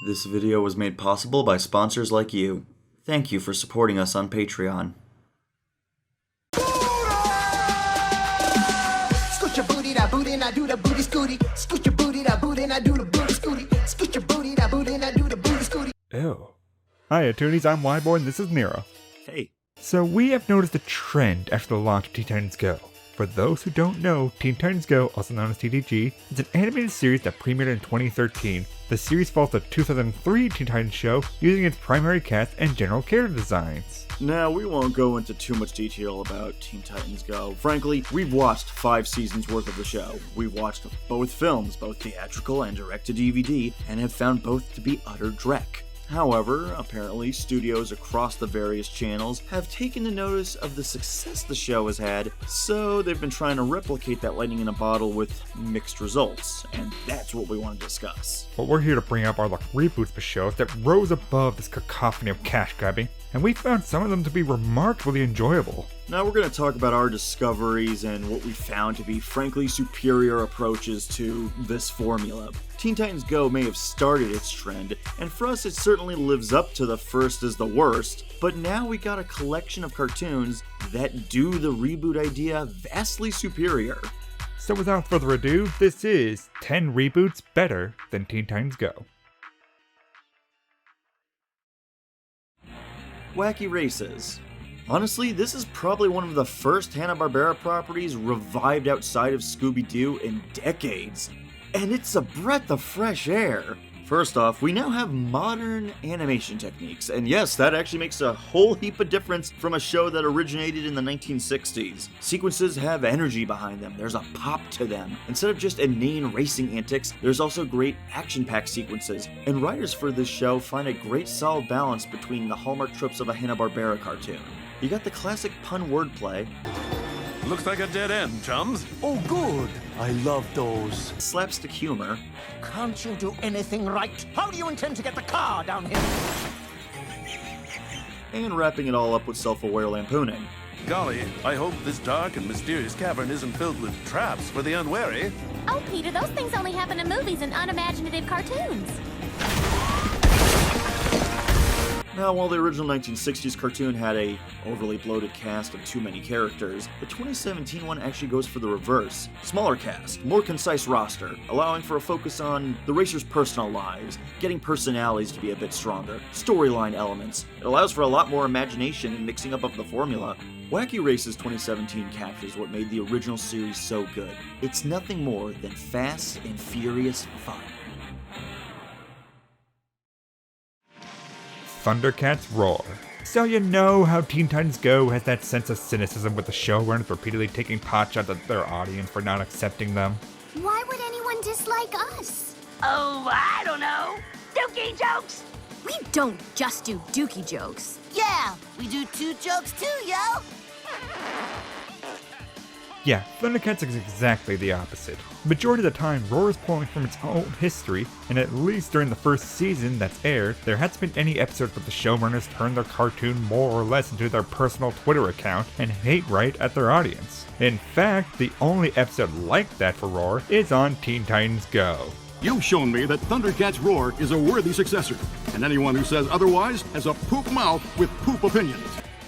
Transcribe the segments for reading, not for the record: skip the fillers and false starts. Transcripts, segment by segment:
This video was made possible by sponsors like you. Thank you for supporting us on Patreon. Scoot your booty, that booty, and I do the booty scooty. Scoot your booty, that booty, and I do the booty scooty. Scoot your booty, that booty, and I do the booty scooty. Ew. Hiya, Toonies, I'm WHYBOY, and this is NERO. Hey. So we have noticed a trend after the launch of Teen Titans Go. For those who don't know, Teen Titans Go, also known as TTG, is an animated series that premiered in 2013. The series follows the 2003 Teen Titans show, using its primary cast and general character designs. Now, we won't go into too much detail about Teen Titans Go. Frankly, we've watched 5 seasons worth of the show. We've watched both films, both theatrical and direct-to-DVD, and have found both to be utter dreck. However, apparently studios across the various channels have taken the notice of the success the show has had, so they've been trying to replicate that lightning in a bottle with mixed results, and that's what we want to discuss. What we're here to bring up are the reboots of shows that rose above this cacophony of cash grabbing, and we found some of them to be remarkably enjoyable. Now we're going to talk about our discoveries and what we found to be frankly superior approaches to this formula. Teen Titans Go may have started its trend, and for us it certainly lives up to the first is the worst, but now we got a collection of cartoons that do the reboot idea vastly superior. So without further ado, this is 10 reboots better than Teen Titans Go. Wacky Races. Honestly, this is probably one of the first Hanna-Barbera properties revived outside of Scooby-Doo in decades. And it's a breath of fresh air. First off, we now have modern animation techniques, and yes, that actually makes a whole heap of difference from a show that originated in the 1960s. Sequences have energy behind them, there's a pop to them. Instead of just inane racing antics, there's also great action-packed sequences, and writers for this show find a great solid balance between the hallmark tropes of a Hanna-Barbera cartoon. You got the classic pun wordplay. Looks like a dead end, chums. Oh, good. I love those. Slapstick humor. Can't you do anything right? How do you intend to get the car down here? And wrapping it all up with self-aware lampooning. Golly, I hope this dark and mysterious cavern isn't filled with traps for the unwary. Oh, Peter, those things only happen in movies and unimaginative cartoons. Now, while the original 1960s cartoon had a overly bloated cast of too many characters, the 2017 one actually goes for the reverse. Smaller cast, more concise roster, allowing for a focus on the racers' personal lives, getting personalities to be a bit stronger, storyline elements. It allows for a lot more imagination and mixing up of the formula. Wacky Races 2017 captures what made the original series so good. It's nothing more than fast and furious fun. Thundercats Roar. So you know how Teen Titans Go has that sense of cynicism with the showrunners repeatedly taking potshots at their audience for not accepting them? Why would anyone dislike us? Oh, I don't know. Dookie jokes. We don't just do dookie jokes. Yeah, we do 2 jokes too, yo. Yeah, Thundercats is exactly the opposite. The majority of the time, Roar is pulling from its own history, and at least during the first season that's aired, there hasn't been any episodes where the showrunners turn their cartoon more or less into their personal Twitter account and hate right at their audience. In fact, the only episode like that for Roar is on Teen Titans Go. You've shown me that Thundercats Roar is a worthy successor, and anyone who says otherwise has a poop mouth with poop opinions.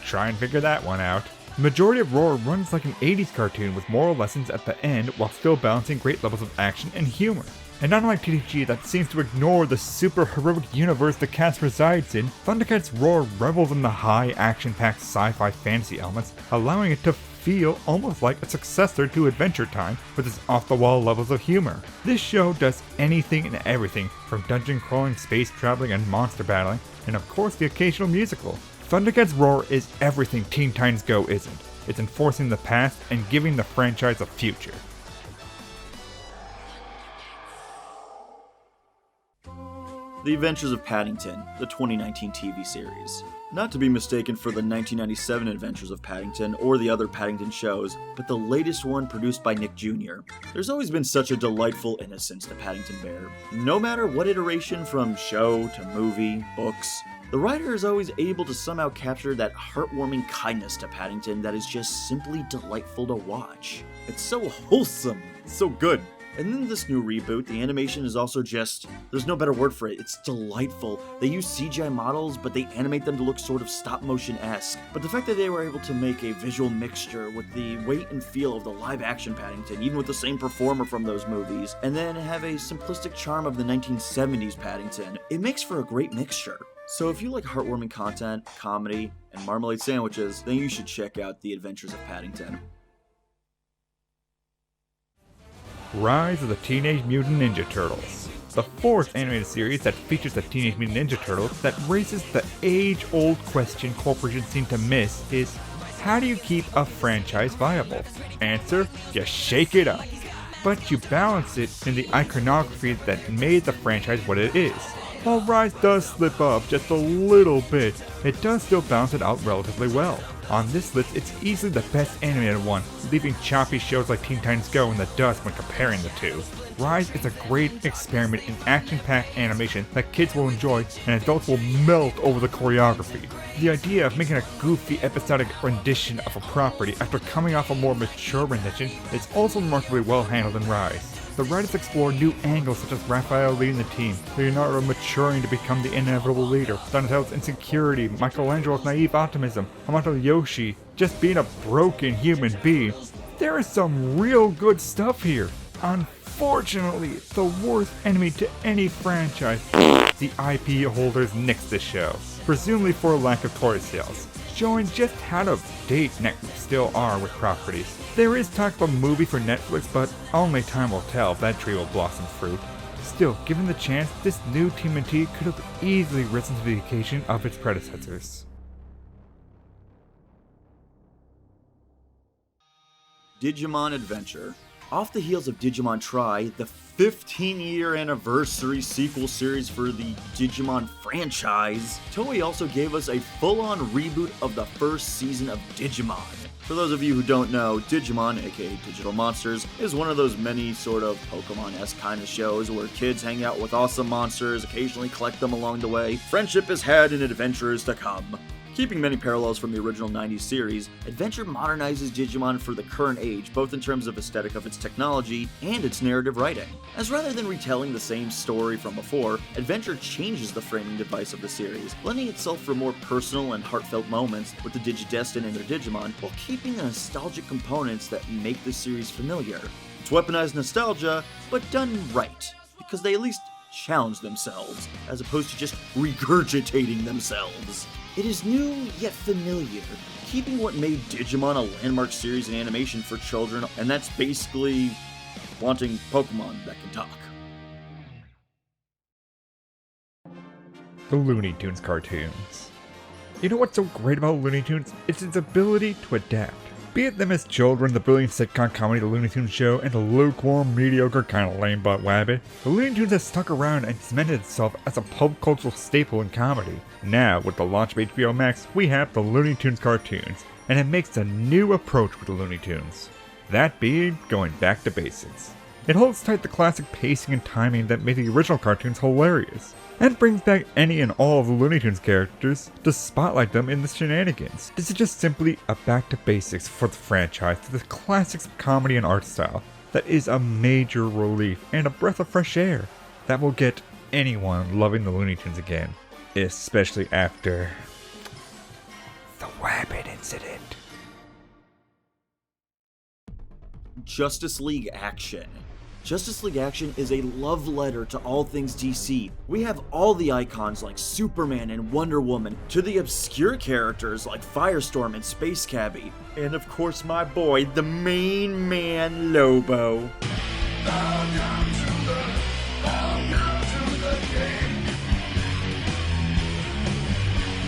Try and figure that one out. The majority of Roar runs like an 80s cartoon with moral lessons at the end while still balancing great levels of action and humor. And unlike TTG that seems to ignore the super heroic universe the cast resides in, Thundercats Roar revels in the high action-packed sci-fi fantasy elements, allowing it to feel almost like a successor to Adventure Time with its off-the-wall levels of humor. This show does anything and everything from dungeon crawling, space traveling, and monster battling, and of course the occasional musical. Thundercats Roar is everything Teen Titans Go isn't. It's enforcing the past and giving the franchise a future. The Adventures of Paddington, the 2019 TV series. Not to be mistaken for the 1997 Adventures of Paddington or the other Paddington shows, but the latest one produced by Nick Jr. There's always been such a delightful innocence to Paddington Bear. No matter what iteration from show to movie, books, the writer is always able to somehow capture that heartwarming kindness to Paddington that is just simply delightful to watch. It's so wholesome, so good. And then this new reboot, the animation is also just, there's no better word for it, it's delightful. They use CGI models, but they animate them to look sort of stop-motion-esque. But the fact that they were able to make a visual mixture with the weight and feel of the live-action Paddington, even with the same performer from those movies, and then have a simplistic charm of the 1970s Paddington, it makes for a great mixture. So if you like heartwarming content, comedy, and marmalade sandwiches, then you should check out The Adventures of Paddington. Rise of the Teenage Mutant Ninja Turtles. The fourth animated series that features the Teenage Mutant Ninja Turtles that raises the age-old question corporations seem to miss is, how do you keep a franchise viable? Answer, you shake it up. But you balance it in the iconography that made the franchise what it is. While Rise does slip up just a little bit, it does still balance it out relatively well. On this list, it's easily the best animated one, leaving choppy shows like Teen Titans Go in the dust when comparing the two. Rise is a great experiment in action-packed animation that kids will enjoy and adults will melt over the choreography. The idea of making a goofy episodic rendition of a property after coming off a more mature rendition is also remarkably well handled in Rise. The writers explore new angles such as Raphael leading the team, Leonardo maturing to become the inevitable leader, Donatello's insecurity, Michelangelo's naive optimism, Hamato Yoshi just being a broken human being. There is some real good stuff here. Unfortunately, the worst enemy to any franchise, the IP holders nixed this show, presumably for a lack of toy sales, showing just how out of date Netflix still are with properties. There is talk of a movie for Netflix, but only time will tell if that tree will blossom fruit. Still, given the chance, this new TMNT could have easily risen to the occasion of its predecessors. Digimon Adventure. Off the heels of Digimon Tri, the 15-year anniversary sequel series for the Digimon franchise, Toei also gave us a full-on reboot of the first season of Digimon. For those of you who don't know, Digimon, aka Digital Monsters, is one of those many sort of Pokemon-esque kind of shows where kids hang out with awesome monsters, occasionally collect them along the way, friendship is had and adventure is to come. Keeping many parallels from the original 90s series, Adventure modernizes Digimon for the current age, both in terms of aesthetic of its technology and its narrative writing. As rather than retelling the same story from before, Adventure changes the framing device of the series, lending itself for more personal and heartfelt moments with the Digidestined and their Digimon, while keeping the nostalgic components that make the series familiar. It's weaponized nostalgia, but done right, because they at least challenge themselves, as opposed to just regurgitating themselves. It is new yet familiar, keeping what made Digimon a landmark series in animation for children, and that's basically wanting Pokemon that can talk. The Looney Tunes cartoons. You know what's so great about Looney Tunes? It's its ability to adapt. Be it them as children, the brilliant sitcom comedy The Looney Tunes Show, and the lukewarm, mediocre, kinda lame butt wabbit, the Looney Tunes has stuck around and cemented itself as a pop cultural staple in comedy. Now, with the launch of HBO Max, we have the Looney Tunes cartoons, and it makes a new approach with the Looney Tunes. That being, going back to basics. It holds tight the classic pacing and timing that made the original cartoons hilarious, and brings back any and all of the Looney Tunes characters to spotlight them in the shenanigans. This is just simply a back to basics for the franchise to the classics of comedy and art style that is a major relief and a breath of fresh air that will get anyone loving the Looney Tunes again, especially after the Wabbit incident. Justice League Action. Justice League Action is a love letter to all things DC. We have all the icons like Superman and Wonder Woman, to the obscure characters like Firestorm and Space Cabbie, and of course my boy, the main man, Lobo.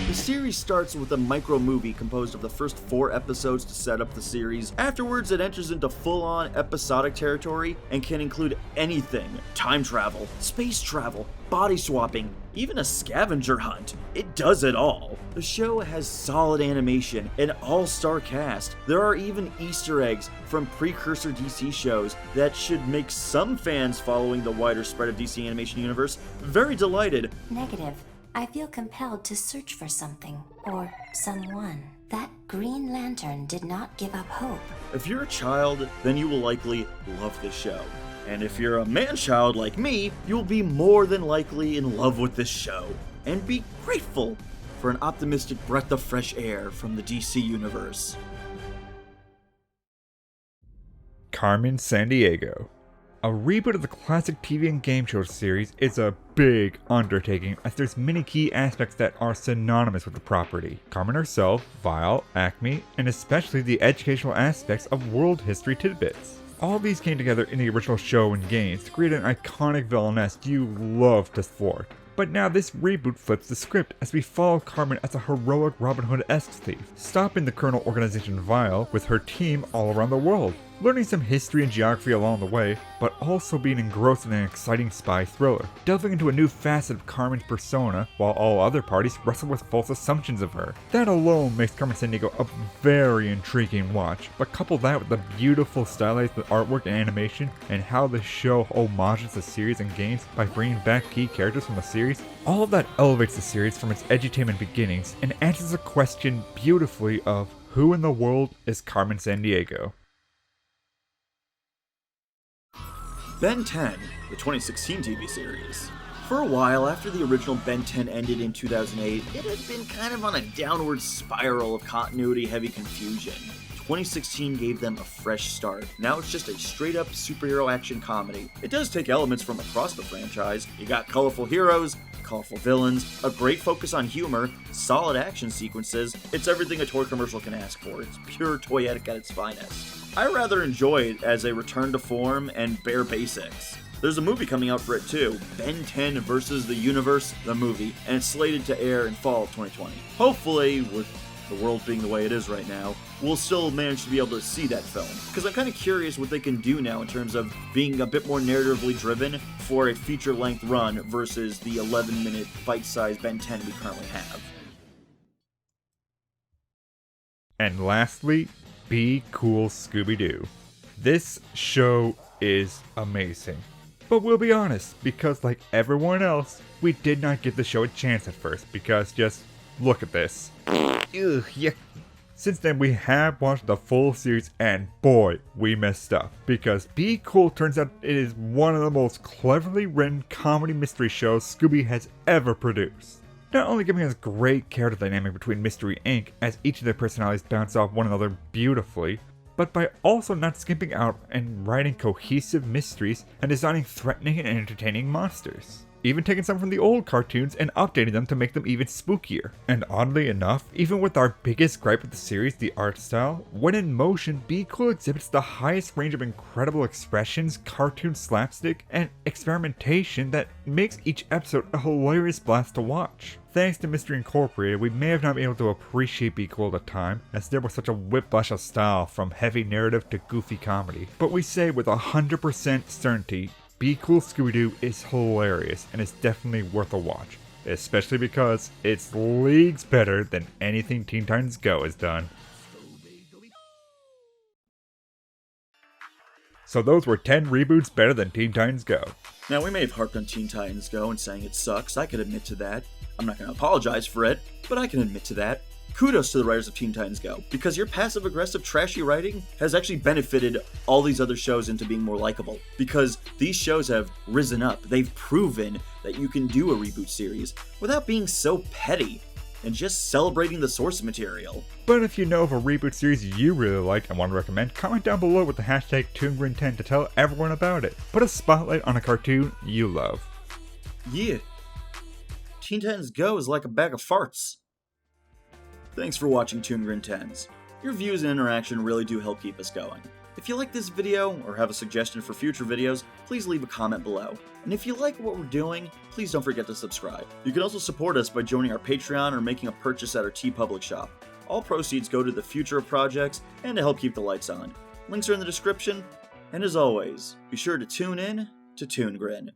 The series starts with a micro-movie composed of the first 4 episodes to set up the series. Afterwards, it enters into full-on episodic territory and can include anything. Time travel, space travel, body swapping, even a scavenger hunt. It does it all. The show has solid animation, an all-star cast. There are even Easter eggs from precursor DC shows that should make some fans following the wider spread of DC Animation Universe very delighted. Negative. I feel compelled to search for something, or someone. That Green Lantern did not give up hope. If you're a child, then you will likely love this show. And if you're a man-child like me, you'll be more than likely in love with this show, and be grateful for an optimistic breath of fresh air from the DC universe. Carmen Sandiego. A reboot of the classic TV and game show series is a big undertaking, as there's many key aspects that are synonymous with the property. Carmen herself, Vile, Acme, and especially the educational aspects of world history tidbits. All these came together in the original show and games to create an iconic villainess you love to thwart. But now this reboot flips the script as we follow Carmen as a heroic Robin Hood-esque thief, stopping the criminal organization Vile with her team all around the world, learning some history and geography along the way, but also being engrossed in an exciting spy thriller, delving into a new facet of Carmen's persona while all other parties wrestle with false assumptions of her. That alone makes Carmen Sandiego a very intriguing watch, but couple that with the beautiful stylized artwork and animation, and how the show homages the series and games by bringing back key characters from the series, all of that elevates the series from its edutainment beginnings and answers the question beautifully of who in the world is Carmen Sandiego? Ben 10, the 2016 TV series. For a while after the original Ben 10 ended in 2008, it had been kind of on a downward spiral of continuity-heavy confusion. 2016 gave them a fresh start. Now it's just a straight-up superhero action comedy. It does take elements from across the franchise. You got colorful heroes, colorful villains, a great focus on humor, solid action sequences. It's everything a toy commercial can ask for. It's pure toyetic at its finest. I rather enjoy it as a return to form and bare basics. There's a movie coming out for it too, Ben 10 vs. the Universe, the movie, and it's slated to air in fall of 2020. Hopefully, with the world being the way it is right now, we'll still manage to be able to see that film. Because I'm kind of curious what they can do now in terms of being a bit more narratively driven for a feature-length run versus the 11-minute bite-sized Ben 10 we currently have. And lastly, Be Cool Scooby-Doo. This show is amazing. But we'll be honest, because like everyone else, we did not give the show a chance at first, because just look at this. Ugh, yuck. Since then we have watched the full series and boy, we messed up. Because Be Cool turns out it is one of the most cleverly written comedy mystery shows Scooby has ever produced. Not only giving us great character dynamic between Mystery Inc., as each of their personalities bounce off one another beautifully, but by also not skimping out and writing cohesive mysteries and designing threatening and entertaining monsters. Even taking some from the old cartoons and updating them to make them even spookier. And oddly enough, even with our biggest gripe with the series, the art style, when in motion, Be Cool exhibits the highest range of incredible expressions, cartoon slapstick, and experimentation that makes each episode a hilarious blast to watch. Thanks to Mystery Incorporated, we may have not been able to appreciate Be Cool at the time, as there was such a whiplash of style from heavy narrative to goofy comedy. But we say with 100% certainty, Be Cool Scooby-Doo is hilarious and is definitely worth a watch, especially because it's leagues better than anything Teen Titans Go has done. So those were 10 reboots better than Teen Titans Go. Now, we may have harped on Teen Titans Go and saying it sucks. I can admit to that. I'm not going to apologize for it, but I can admit to that. Kudos to the writers of Teen Titans Go, because your passive-aggressive, trashy writing has actually benefited all these other shows into being more likable. Because these shows have risen up. They've proven that you can do a reboot series without being so petty and just celebrating the source material. But if you know of a reboot series you really like and want to recommend, comment down below with the hashtag ToonGrin10 to tell everyone about it. Put a spotlight on a cartoon you love. Yeah. Teen Titans Go is like a bag of farts. Thanks for watching ToonGrin 10s. Your views and interaction really do help keep us going. If you like this video or have a suggestion for future videos, please leave a comment below. And if you like what we're doing, please don't forget to subscribe. You can also support us by joining our Patreon or making a purchase at our TeePublic shop. All proceeds go to the future of projects and to help keep the lights on. Links are in the description, and as always, be sure to tune in to ToonGrin.